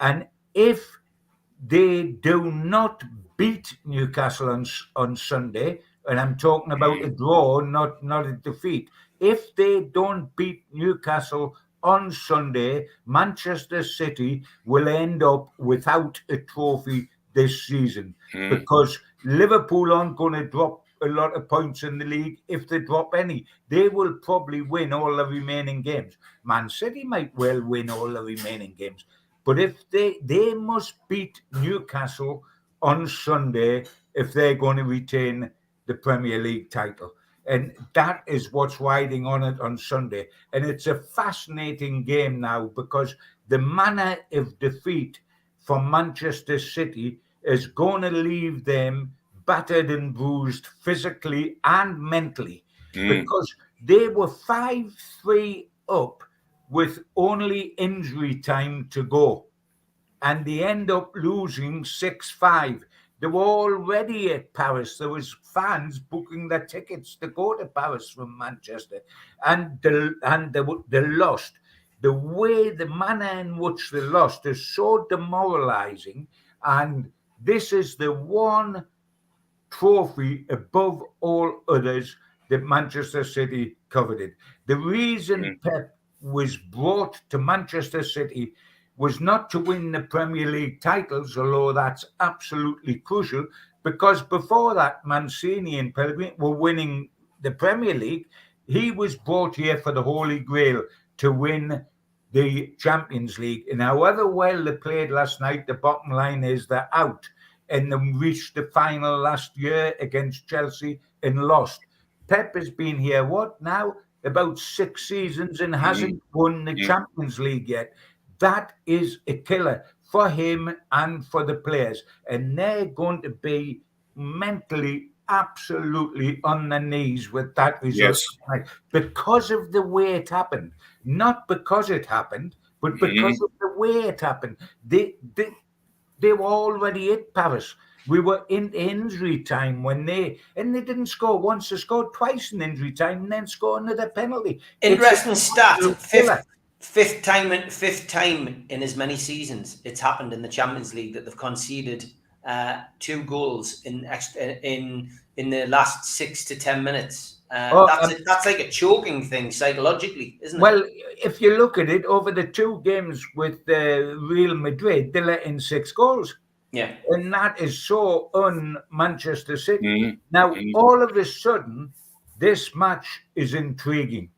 and if they do not beat Newcastle on Sunday, and I'm talking about a draw, not a defeat, if they don't beat Newcastle on Sunday, Manchester City will end up without a trophy this season because Liverpool aren't going to drop a lot of points in the league. If they drop any, they will probably win all the remaining games. Man City might well win all the remaining games, but if they must beat Newcastle on Sunday if they're going to retain the Premier League title. And that is what's riding on it on Sunday. And it's a fascinating game now because the manner of defeat for Manchester City is going to leave them battered and bruised physically and mentally because they were 5-3 up with only injury time to go. And they end up losing 6-5. They were already at Paris. There was fans booking their tickets to go to Paris from Manchester, and they lost. The way, the manner in which they lost is so demoralising, and this is the one trophy above all others that Manchester City coveted. The reason Pep was brought to Manchester City was not to win the Premier League titles, although that's absolutely crucial, because before that, Mancini and Pellegrini were winning the Premier League. He was brought here for the Holy Grail, to win the Champions League. And however well they played last night, the bottom line is they're out. And they reached the final last year against Chelsea and lost. Pep has been here, what now? About 6 seasons and hasn't won the Champions League yet. That is a killer for him and for the players. And they're going to be mentally absolutely on their knees with that result. Yes. Because of the way it happened. Not because it happened, but because of the way it happened. They were already at Paris. We were in injury time when they didn't score once. They scored twice in injury time and then scored another penalty. Interesting stat. Fifth time in as many seasons it's happened in the Champions League that they've conceded 2 goals in the last 6 to 10 minutes. That's like a choking thing psychologically, isn't it? Well, if you look at it, over the 2 games with Real Madrid, they let in 6 goals. Yeah. And that is so un-Manchester City. Now, all of a sudden, this match is intriguing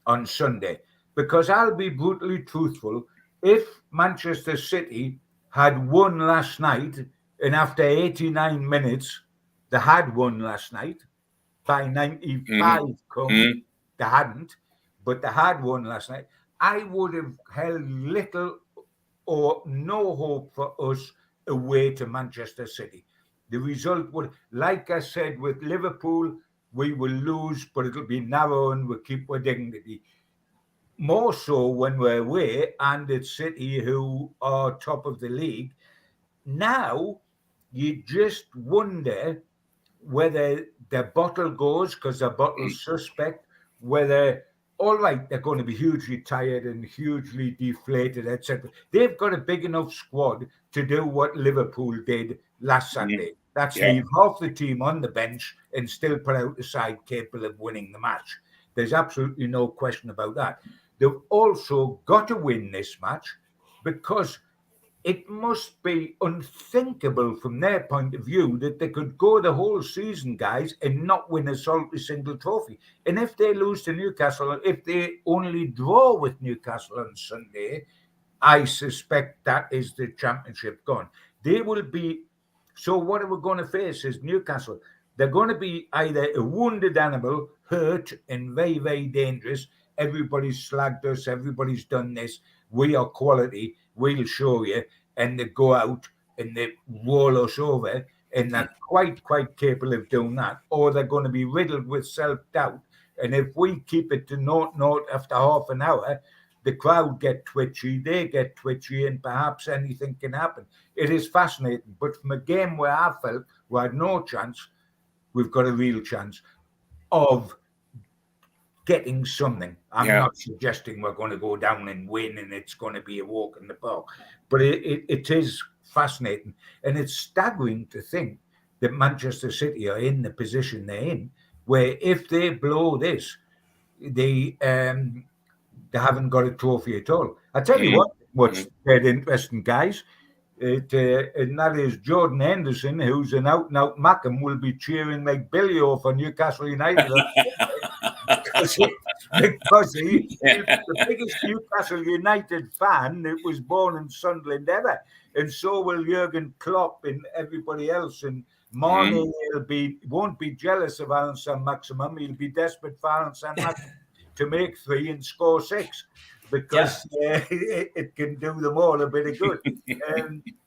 on Sunday, because I'll be brutally truthful. If Manchester City had won last night, and after 89 minutes, they had won last night, by 95 come, they hadn't, but they had won last night, I would have held little or no hope for us away to Manchester City. The result would, like I said, with Liverpool, we will lose, but it'll be narrow and we'll keep our dignity. More so when we're away and it's City, who are top of the league. Now, you just wonder whether their bottle goes, because their bottle's suspect, whether, all right, they're going to be hugely tired and hugely deflated, etc. They've got a big enough squad to do what Liverpool did last Sunday. That's leave half the team on the bench and still put out a side capable of winning the match. There's absolutely no question about that. They've also got to win this match, because it must be unthinkable from their point of view that they could go the whole season, guys, and not win a solitary single trophy. And if they lose to Newcastle, if they only draw with Newcastle on Sunday, I suspect that is the championship gone. They will be, so what are we going to face is Newcastle. They're going to be either a wounded animal, hurt and very, very dangerous. Everybody's slagged us, everybody's done this. We are quality, we'll show you. And they go out and they roll us over, and they're quite capable of doing that. Or they're going to be riddled with self-doubt. And if we keep it to 0-0 after half an hour, the crowd get twitchy, they get twitchy, and perhaps anything can happen. It is fascinating. But from a game where I felt we had no chance, we've got a real chance of getting something. I'm not suggesting we're going to go down and win and it's going to be a walk in the park, but it is fascinating, and it's staggering to think that Manchester City are in the position they're in, where if they blow this, they haven't got a trophy at all. I tell you what's very interesting, guys, and that is Jordan Henderson, who's an out-and-out Mackham, will be cheering like Billy for Newcastle United. because he's the biggest Newcastle United fan that was born in Sunderland ever. And so will Jurgen Klopp and everybody else. And Marnie won't be jealous of Alan Saint-Maximin. He'll be desperate for Alan Saint-Maximin to make 3 and score 6, because it can do them all a bit of good.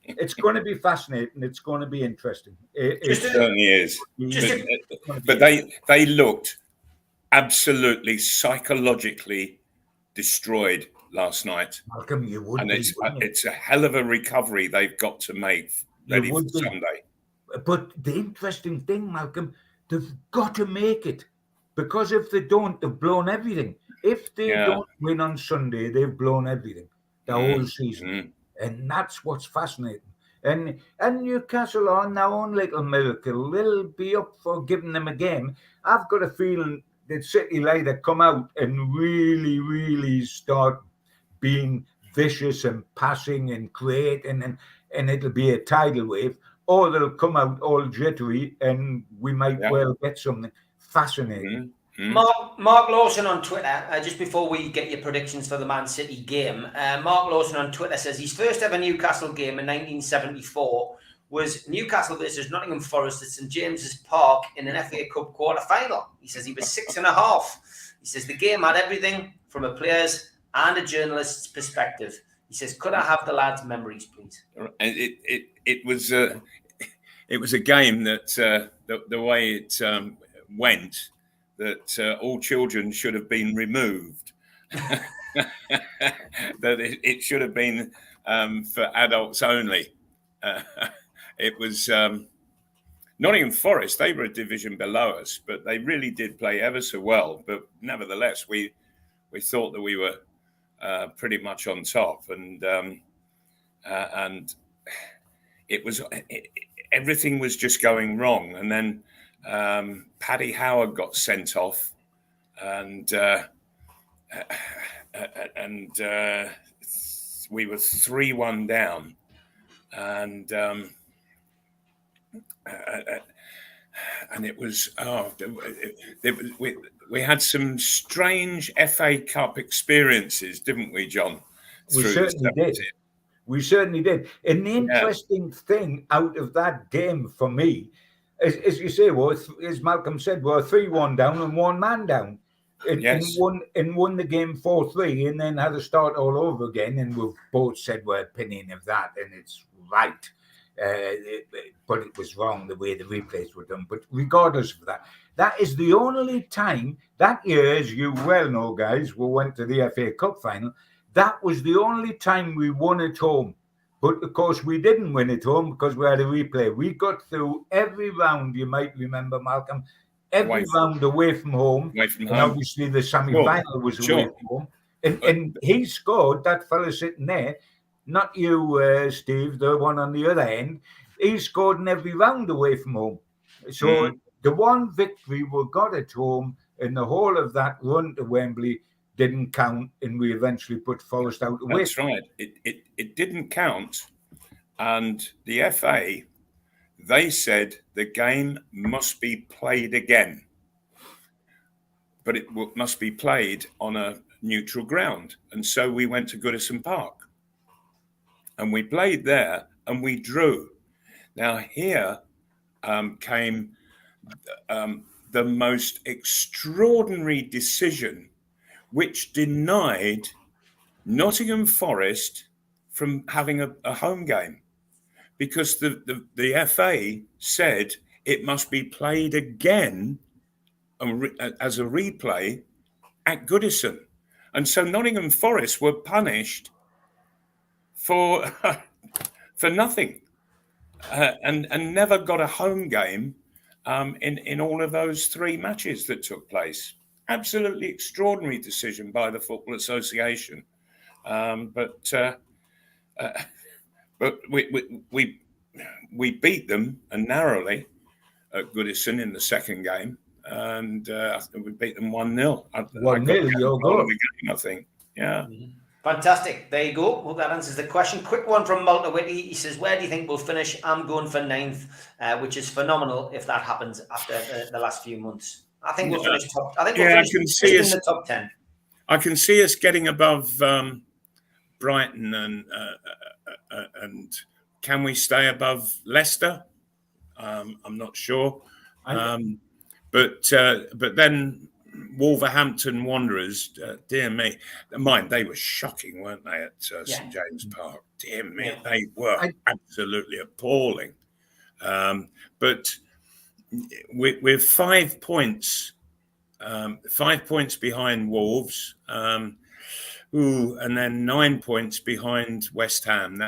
It's going to be fascinating. It's going to be interesting. It certainly is. But they looked absolutely psychologically destroyed last night. Malcolm, it's a hell of a recovery they've got to make ready for Sunday. But the interesting thing, Malcolm, they've got to make it, because if they don't, they've blown everything. If they don't win on Sunday, they've blown everything, the whole season. And that's what's fascinating. And Newcastle on their own little miracle, they'll be up for giving them a game. I've got a feeling that City will either come out and really, really start being vicious and passing and creating, and it'll be a tidal wave, or they'll come out all jittery and we might well get something fascinating. Mark Lawson on Twitter, just before we get your predictions for the Man City game, Mark Lawson on Twitter says his first ever Newcastle game in 1974 was Newcastle versus Nottingham Forest at St James's Park in an FA Cup quarter-final. He says he was 6.5. He says the game had everything from a player's and a journalist's perspective. He says, could I have the lads' memories, please? It was a game that the way it went, that all children should have been removed. That it should have been for adults only. It was Nottingham Forest. They were a division below us, but they really did play ever so well. But nevertheless, we thought that we were pretty much on top, and everything was just going wrong. And then Paddy Howard got sent off, and we were 3-1 down, and it was we had some strange FA Cup experiences, didn't we, John? We certainly did. And the interesting thing out of that game for me, as you say, as Malcolm said, we're 3-1 down and one man down. And won the game 4-3, and then had to start all over again. And we've both said we're opinion of that, and it's right. But it was wrong the way the replays were done. But regardless of that, that is the only time that year, as you well know, guys, we went to the FA Cup final. That was the only time we won at home. But of course, we didn't win at home because we had a replay. We got through every round, you might remember, Malcolm, round away from home. And obviously, the semi-final was away from home. And he scored, that fella sitting there, not you, Steve, the one on the other end. He scored in every round away from home. So the one victory we got at home in the whole of that run to Wembley didn't count, and we eventually put Forest out away. That's right. It didn't count. And the FA, they said the game must be played again. But it must be played on a neutral ground. And so we went to Goodison Park. And we played there and we drew. Now here came the most extraordinary decision, which denied Nottingham Forest from having a home game, because the FA said it must be played again as a replay at Goodison. And so Nottingham Forest were punished for nothing, and never got a home game in all of those three matches that took place. Absolutely extraordinary decision by the Football Association, but we beat them, and narrowly, at Goodison in the second game, and we beat them 1-0. 1-0, your goal. I think, yeah. Fantastic. There you go. Hope that answers the question. Quick one from Malta Whitty. He says, where do you think we'll finish? I'm going for 9th, which is phenomenal if that happens after the last few months. I think we'll finish top. I think we'll finish in the top 10. I can see us getting above Brighton, and can we stay above Leicester? I'm not sure. But then Wolverhampton Wanderers, dear me, mind, they were shocking, weren't they, at St James Park? Dear me, they were absolutely appalling. But we're 5 points, 5 points behind Wolves, and then 9 points behind West Ham.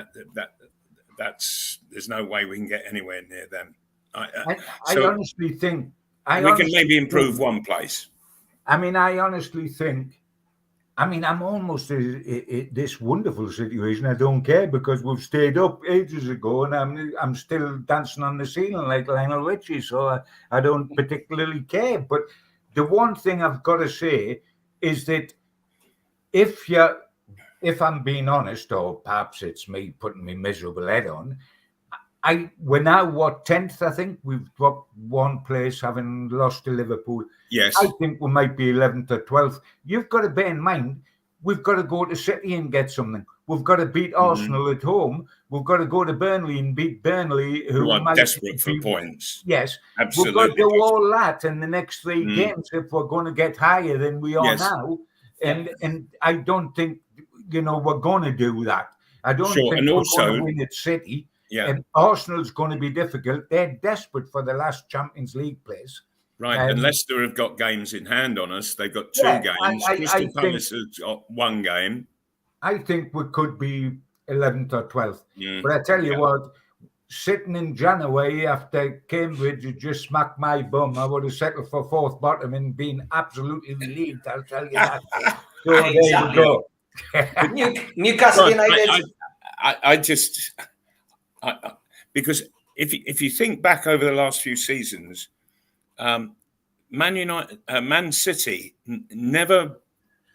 That's there's no way we can get anywhere near them. I honestly think we can maybe improve one place. I honestly think. I'm almost in this wonderful situation. I don't care because we've stayed up ages ago, and I'm still dancing on the ceiling like Lionel Richie. So I don't particularly care. But the one thing I've got to say is that if I'm being honest, or perhaps it's me putting my miserable head on, we're now 10th. I think we've dropped one place, having lost to Liverpool. Yes, I think we might be 11th or 12th. You've got to bear in mind, we've got to go to City and get something. We've got to beat Arsenal at home. We've got to go to Burnley and beat Burnley, who are might desperate for points. Yes, absolutely. We've got to do all that in the next 3 games if we're going to get higher than we are now. And I don't think we're going to do that. I don't think we're going to win at City. Yeah. And Arsenal's going to be difficult. They're desperate for the last Champions League place. Right. And Leicester have got games in hand on us. They've got 2 games. Crystal Palace has got 1 game. I think we could be 11th or 12th. But I tell you what, sitting in January after Cambridge had just smacked my bum, I would have settled for 4th bottom and been absolutely relieved, I'll tell you that. So there you go. Newcastle United. Because if you think back over the last few seasons, Man City never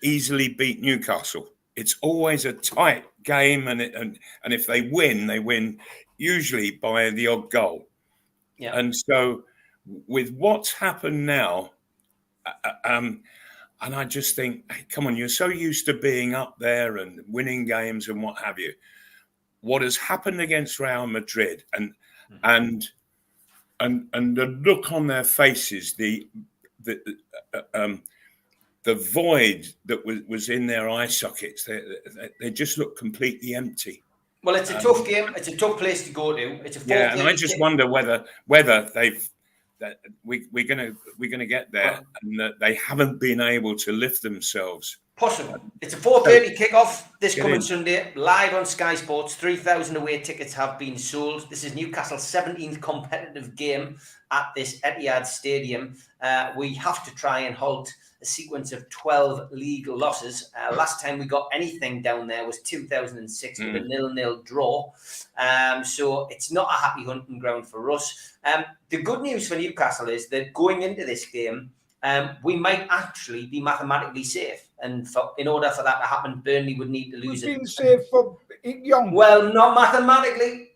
easily beat Newcastle. It's always a tight game, and if they win usually by the odd goal. Yeah. And so with what's happened now, and I just think, hey, come on, you're so used to being up there and winning games and what have you. What has happened against Real Madrid and the look on their faces, the void that was in their eye sockets, they just look completely empty. Well, it's a tough game. It's a tough place to go to. It's a and I just wonder whether we're gonna get there and that they haven't been able to lift themselves. Possible. It's a 4:30 kickoff this coming Sunday, live on Sky Sports. 3,000 away tickets have been sold. This is Newcastle's 17th competitive game at this Etihad Stadium. We have to try and halt a sequence of 12 league losses. Last time we got anything down there was 2006 with a 0-0 draw. So it's not a happy hunting ground for us. The good news for Newcastle is that going into this game, we might actually be mathematically safe. And in order for that to happen, Burnley would need to lose. We've been safe for young. Well, not mathematically.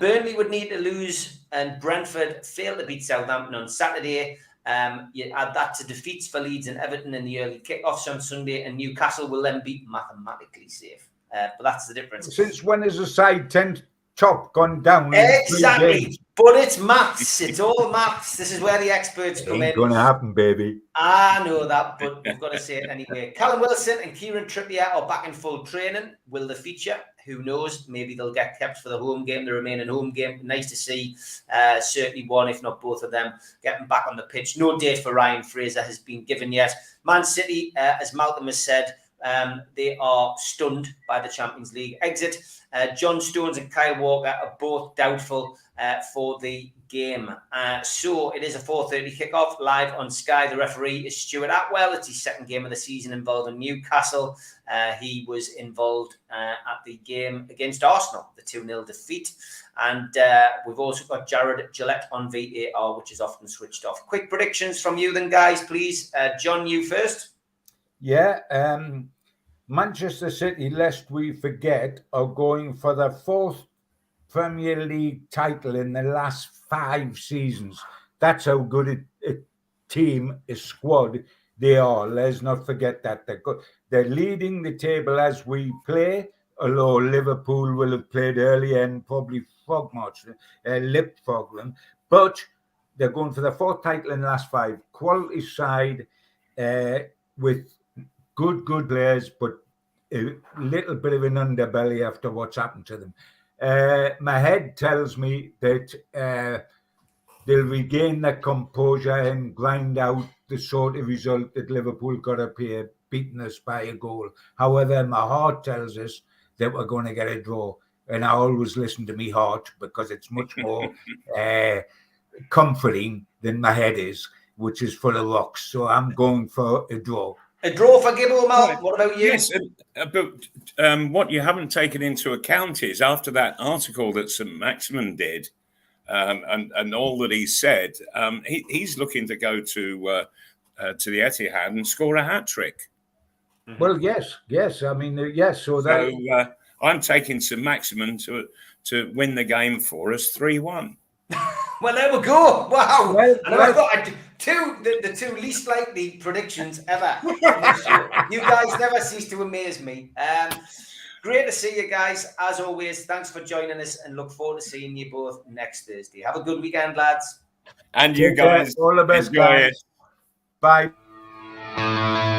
Burnley would need to lose, and Brentford failed to beat Southampton on Saturday. You add that to defeats for Leeds and Everton in the early kickoffs on Sunday, and Newcastle will then be mathematically safe. But that's the difference. Since when has a side 10 top gone down? Exactly. But it's maths. It's all maths. This is where the experts come in. It's going to happen, baby. I know that, but we've got to say it anyway. Callum Wilson and Kieran Trippier are back in full training. Will they feature? Who knows? Maybe they'll get kept for the home game, the remaining home game. Nice to see certainly one, if not both of them, getting back on the pitch. No date for Ryan Fraser has been given yet. Man City, as Malcolm has said, they are stunned by the Champions League exit. John Stones and Kyle Walker are both doubtful for the game. So it is a 4:30 kickoff live on Sky. The referee is Stuart Atwell. It's his 2nd game of the season involving Newcastle. He was involved at the game against Arsenal, the 2-0 defeat. And we've also got Jared Gillette on VAR, which is often switched off. Quick predictions from you then, guys, please. John, you first. Yeah, Manchester City, lest we forget, are going for their 4th Premier League title in the last 5 seasons. That's how good a team, a squad they are. Let's not forget that. They're leading the table as we play, although Liverpool will have played earlier and probably leapfrogged them. But they're going for the 4th title in the last 5. Quality side with good players, but a little bit of an underbelly after what's happened to them. My head tells me that they'll regain their composure and grind out the sort of result that Liverpool got up here, beating us by a goal. However, my heart tells us that we're going to get a draw. And I always listen to me heart because it's much more comforting than my head is, which is full of rocks. So I'm going for a draw. A draw for Gibbo, Mal. What about you? Yes, but what you haven't taken into account is after that article that Saint-Maximin did, and all that he said, he's looking to go to the Etihad and score a hat trick. Well, yes. I mean, yes. So I'm taking Saint-Maximin to win the game for us 3-1. Well, there we go. Wow. Well, and I thought the two least likely predictions ever. You guys never cease to amaze me. Great to see you guys. As always, thanks for joining us and look forward to seeing you both next Thursday. Have a good weekend, lads. And you guys, all the best, enjoy guys. it. Bye.